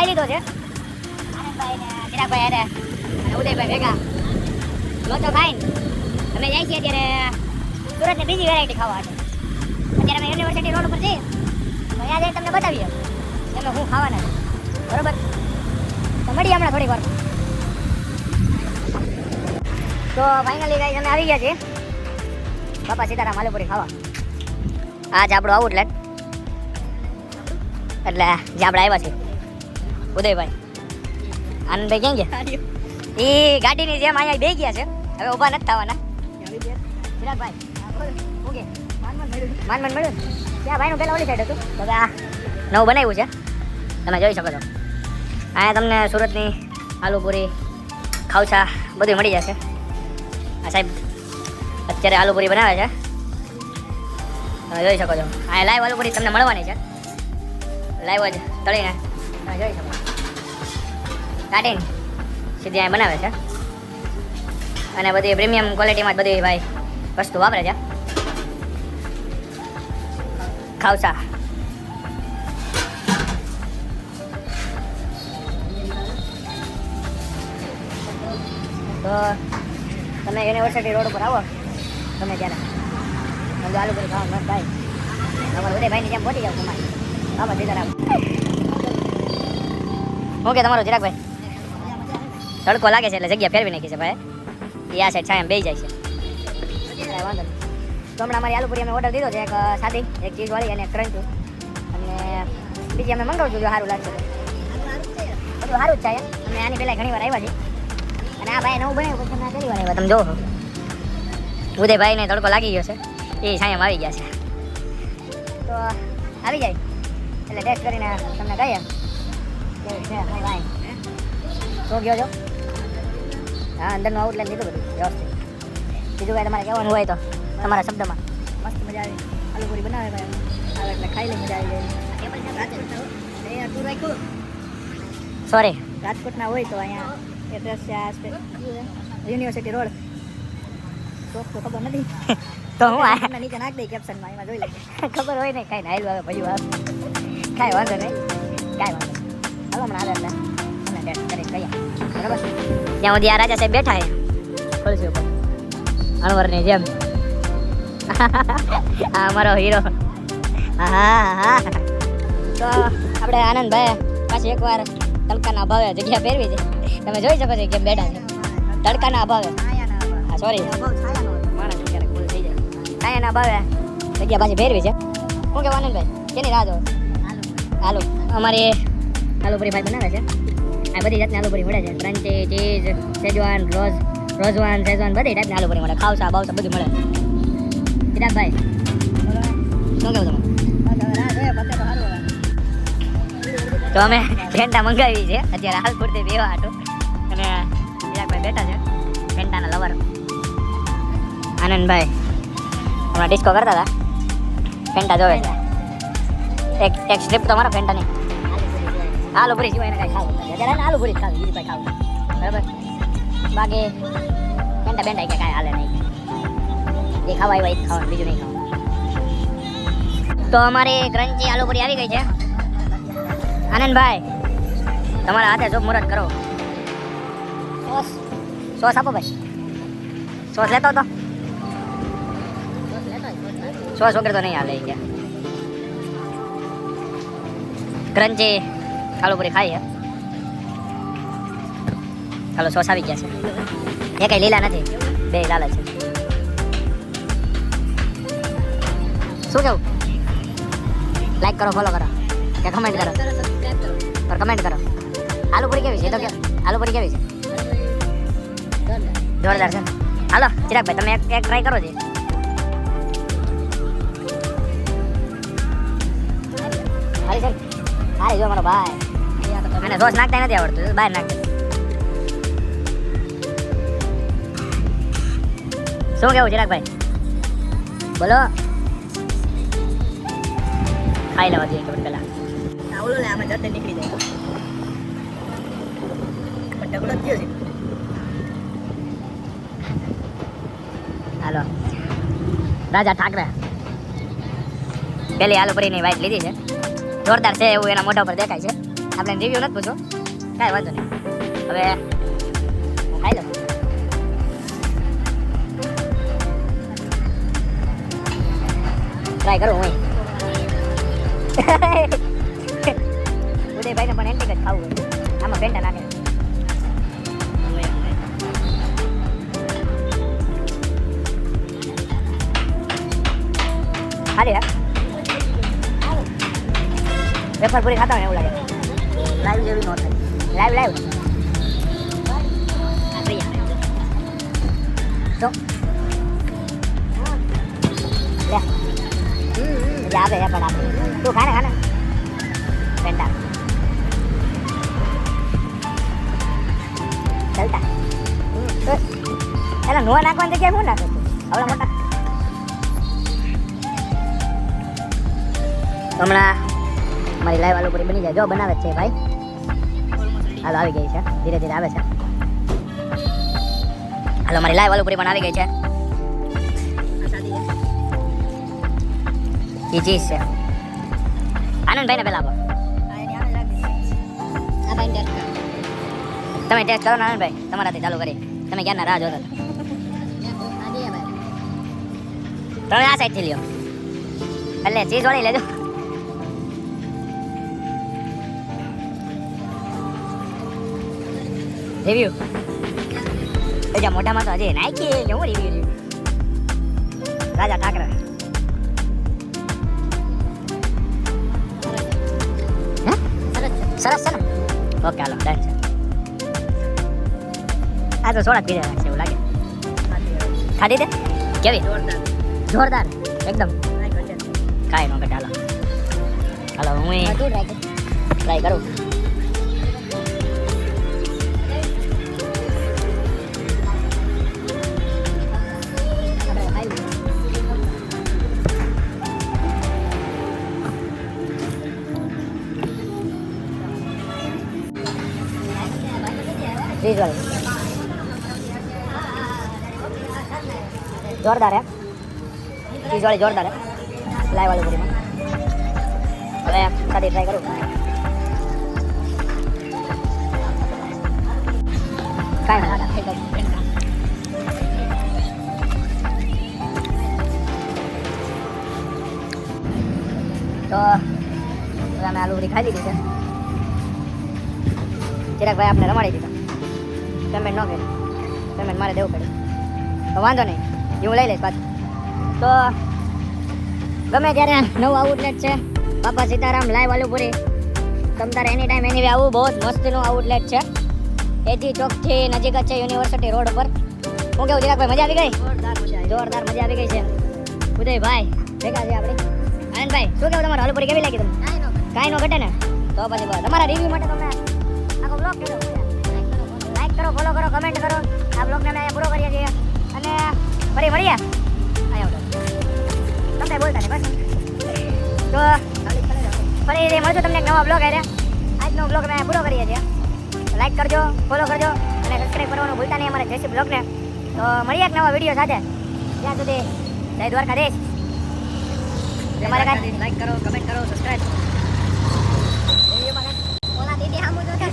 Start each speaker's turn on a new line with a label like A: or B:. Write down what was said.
A: ખાઈ લીધો છે આનંદભાઈ ને ચિરાગભાઈ અને ઉદયભાઈ ભેગા લોચો ખાઈને અમે જાય છીએ અત્યારે સુરતની બીજી વેરાયટી ખાવા છે. અત્યારે અમે યુનિવર્સિટી રોડ ઉપર જઈએ તો ત્યાં જઈને તમને બતાવીએ તમે હું ખાવાના છે બરોબર. તો મળીએ હમણાં થોડીક વાર. તો ફાઇનલી ગાઈસ અમે આવી ગયા છીએ બાપા સીતારામ આલુપુરી ખાવા. આ જ આપણું આઉટલેટ એટલે જે આપણે આવ્યા છે ઉદયભાઈ આનંદભાઈ ક્યાં ગયા? એ ગાડીની જેમ અહીંયા બે ગયા છે, હવે ઊભા નથી થવાના. ચિરાગભાઈ ઓકે માન મળ્યું ત્યાં ભાઈનું પહેલાં ઓલી સાઈડ હતું તો આ નવું બનાવ્યું છે તમે જોઈ શકો છો. અહીંયા તમને સુરતની આલુપુરી ખાવસા બધું મળી જશે. આ સાહેબ અત્યારે આલુપુરી બનાવે છે તમે જોઈ શકો છો. અહીંયા લાઈવ આલુપુરી તમને મળવાની છે, લાઈવ જ તળીને તમે જોઈ શકો. કાઢીને સીધી અહીંયા બનાવે છે અને બધી પ્રીમિયમ ક્વોલિટીમાં જ બધી ભાઈ વસ્તુ વાપરે છે. ખાવસા તો તમે યુનિવર્સિટી રોડ ઉપર આવો તમે ત્યારે આલુપુરી ખાવા મસ્ત ભાઈ તમારે ઉદયભાઈની જેમ પહોંચી જાવ તમારે બાબા સીતારામ. શું કે તમારો ચિરાગભાઈ? તડકો લાગે છે એટલે જગ્યા ફેરવી નાખી છે ભાઈ. એ આ સાઈડ છાયા બેસી જાય છે વાંધો નહીં. તો હમણાં અમારી આલુપુરી અમે ઓર્ડર દીધો છે, એક સાદી, એક ચીઝવાળી અને એક ક્રંચી, અને બીજી અમે મંગાવશું જો સારું લાગશે. બધું સારું જ છે. અમે આની પહેલાં ઘણી વાર આવ્યા છીએ અને આ ભાઈ નવું બનાવ્યું પછી અમે પહેલી વાર આવ્યા. તમે જોવો ઉદયભાઈને તડકો લાગી ગયો છે, એ છાયામાં આવી ગયા છે. તો આવી જાય એટલે ટેસ્ટ કરીને તમને કહીએ કેવું છે ભાઈ. તો ગયો છો હા અંદરનું આઉટલાઈન દીધું બધું વ્યવસ્થિત. બીજું ભાઈ તમારે કહેવાનું હોય તો તમારા શબ્દમાં. મસ્ત મજા આવી આલુપુરી બનાવે ભાઈ આવે એટલે ખાઈ લે મજા આવી જાય. સોરી રાજકોટના હોય તો અહીંયા એડ્રેસ છે આ યુનિવર્સિટી રોડ. શોખ તો ખબર નથી તો હું આ નીચે નાખ દઈ કેપ્શનમાં, એમાં જોઈ લે ખબર હોય ને કાંઈ નાયલું આવે ભયું આવે કાંઈ વાંધો નહીં કાંઈ વાંધો નહીં. હવે હમણાં આવે એટલે અમે ટેસ્ટ કરી કહીએ બરાબર. ત્યાં સુધી આ રાજા સાહેબ બેઠા છે ખુરશી ઉપર અણવરની જેમ. હા અમારો હીરો. હા તો આપણે આનંદભાઈ પાછી એકવાર તડકાના અભાવે જગ્યા ફેરવી છે. તમે જોઈ શકો છો કેમ બેઠા છે તડકાના અભાવે. હા સોરી માણસ ક્યારેક ભૂલ થઈ જાય. છાયાના અભાવે જગ્યા પાછી ફેરવી છે. શું કહેવું આનંદભાઈ કેની રાહ જો? આલુ અમારી આલુપુરી ભાઈ બનાવે છે. આ બધી જાતની આલુપુરી મળે છે, ક્રંચી, ચીઝ, શેજવાન, રોઝવાન, શેજવાન બધી ટાઈપની આલુપુરી મળે. ખાવસા બાવસા બધું મળે. ચિરાગભાઈ શું કેવું તમે? તો અમે ફેન્ટા મંગાવી છે અત્યારે હાલ પૂરતી પીવા હાટું, અને ચિરાગભાઈ બેઠા છે ફેન્ટાના લવર. આનંદભાઈ હમણાં ડિસ્કો કરતા હતા, ફેન્ટા જોવે છે. એક સ્ટ્રીપ તો મારો ફેન્ટાની આલુપુરી સિવાય એને કાંઈ ખાવું નથી અત્યારે. આલુપુરી ખાવી બીજું કાંઈ ખાવું બરાબર. બાકી ફેન્ટા બેન્ટા કે કાંઈ હાલે નહીં. એ ખાવા આવ્યા એ ખાવાનું, બીજું નહીં ખાવાનું. તો અમારી ક્રંચી આલુપુરી આવી ગઈ છે. આનંદભાઈ તમારા હાથે જો મુહૂર્ત કરો. સોસ આપો ભાઈ. સોસ લેતો હતો? સોસ વગર તો નહીં હાલે કે. ક્રંચી આલુપુરી ખાઈએ. ચાલો સોસ આવી ગયા છે. એ કઈ લીલા નથી, બે લાલ છે. શું કેવું? લાઈક કરો, ફોલો કરો કે કમેન્ટ કરો? પર કમેન્ટ કરો. આલુપુરી કેવી છે તો કે આલુપુરી કેવી છે? જોરદાર છે. હાલો ચિરાગભાઈ તમે એક ટ્રાય કરો છે. હારી છે હારી જો મારો ભાઈ. અને સોસ નાખતા નથી આવડતું, બહાર નાખે. શું કેવું ચિરાગભાઈ બોલો? ખાઈ લેવા દઈએ કે પેલા ઓલો લે આમાં જતે નીકળી જાય. પણ ઢગલો થયો છે. હાલો રાજા ઠાકરે પેલી આલુપુરીની વાઈટ લીધી છે. જોરદાર છે એવું એના મોઢા પર દેખાય છે. આપણે રિવ્યુ નથી પૂછો, કાંઈ વાંધો નહીં. હવે હું ખાઈ લઉં. ટ્રાય કરું હું. ઉદયભાઈને પણ એન્ટિક જ ખાવું હોય. આમાં પેન્ટા નાખે. હારી હા, વેફર પૂરી ખાતા હોય ને એવું લાગે. લાઈવ જેવી નો થાય. લાઈવ તો લે આવે પણ આપણે તું ખાને પેન્ટા ચાલતા એલા નો નાખવાની જગ્યાએ શું નાખે આવડા મોટા. હમણાં મારી લાઈવ આલુ પૂરી બની જાય. જો બનાવે છે ભાઈ. હાલો આવી ગઈ છે, ધીરે ધીરે આવે છે. હાલો મારી લાઈવ આલુ પૂરી પણ આવી ગઈ છે. એ ચીઝ છે. આનંદભાઈને પહેલા આપો. તમે ટેસ્ટ કરો ને આનંદભાઈ, તમારાથી ચાલુ કરી. તમે ક્યારના રાહ જોતા તમે આ સાઈડથી લ્યો. એટલે ચીઝ વાળી લેજો. રિવ્યુ એજા મોઢામાં તો હજી નાખી કેવું રિવ્યુ. રાજા ઠાકરે સરસ છે ને. ઓકે હાલો ડન છે. આ તો સોડા પીધા રાખશે એવું લાગે. ખાધી દે કેવી જોરદાર એકદમ. કાંઈ નો ઘટે. હાલો હું ટ્રાય કરું. જોરદાર હે ચીઝ વાળી, જોરદાર હે લાઈવ વાળી પૂરીમાં. હવે સાદી ટ્રાય કરું. કાંઈ ના તો અમે આલુ પૂરી ખાઈ લીધી છે. ચિરાગભાઈ આપણે રમાડી દીધા. પેમેન્ટ ન કર્યું, પેમેન્ટ મારે દેવું પડે તો વાંધો નહીં, એ હું લઈ લઈશ પાછું. તો ગમે ત્યારે નવું આઉટલેટ છે બાપા સીતારામ લાઈવ આલુપુરી. તમ તારે એની ટાઈમ એની આવું બહુ જ મસ્તીનું આઉટલેટ છે. એજી ચોકથી નજીક જ છે, યુનિવર્સિટી રોડ ઉપર. હું કેવું ચિરાગભાઈ, મજા આવી ગઈ? જોરદાર મજા આવી ગઈ છે. ઉદયભાઈ ભેગા છે આપણે. આનંદભાઈ શું કેવું તમારું આલુપુરી કેવી લાગી તમને? કાંઈ નો ઘટે ને તો પછી તમારા રિવ્યુ માટે તમે આખો બ્લોગ કરો, લાઈક કરો, ફોલો કરો, કમેન્ટ કરો. આ બ્લોગને અમે અહીંયા પૂરો કરીએ છીએ અને ફરી મળીએ. તમને બોલતા નહીં બસ. તો ફરી મળશું તમને એક નવા બ્લોગ હારે. આજનો બ્લોગ અમે પૂરો કરીએ છીએ. લાઈક કરજો, ફોલો કરજો અને સબસ્ક્રાઈબ કરવાનું ભૂલતા નહીં અમારા જેસી બ્લોગને. તો મળીએ એક નવા વિડીયો સાથે. ત્યાં સુધી જય દ્વારકાધીશ. તમારે કાંઈ લાઈક કરો, કમેન્ટ કરો, સબસ્ક્રાઈબ કરો. ઓલા દીદી સામું જોતા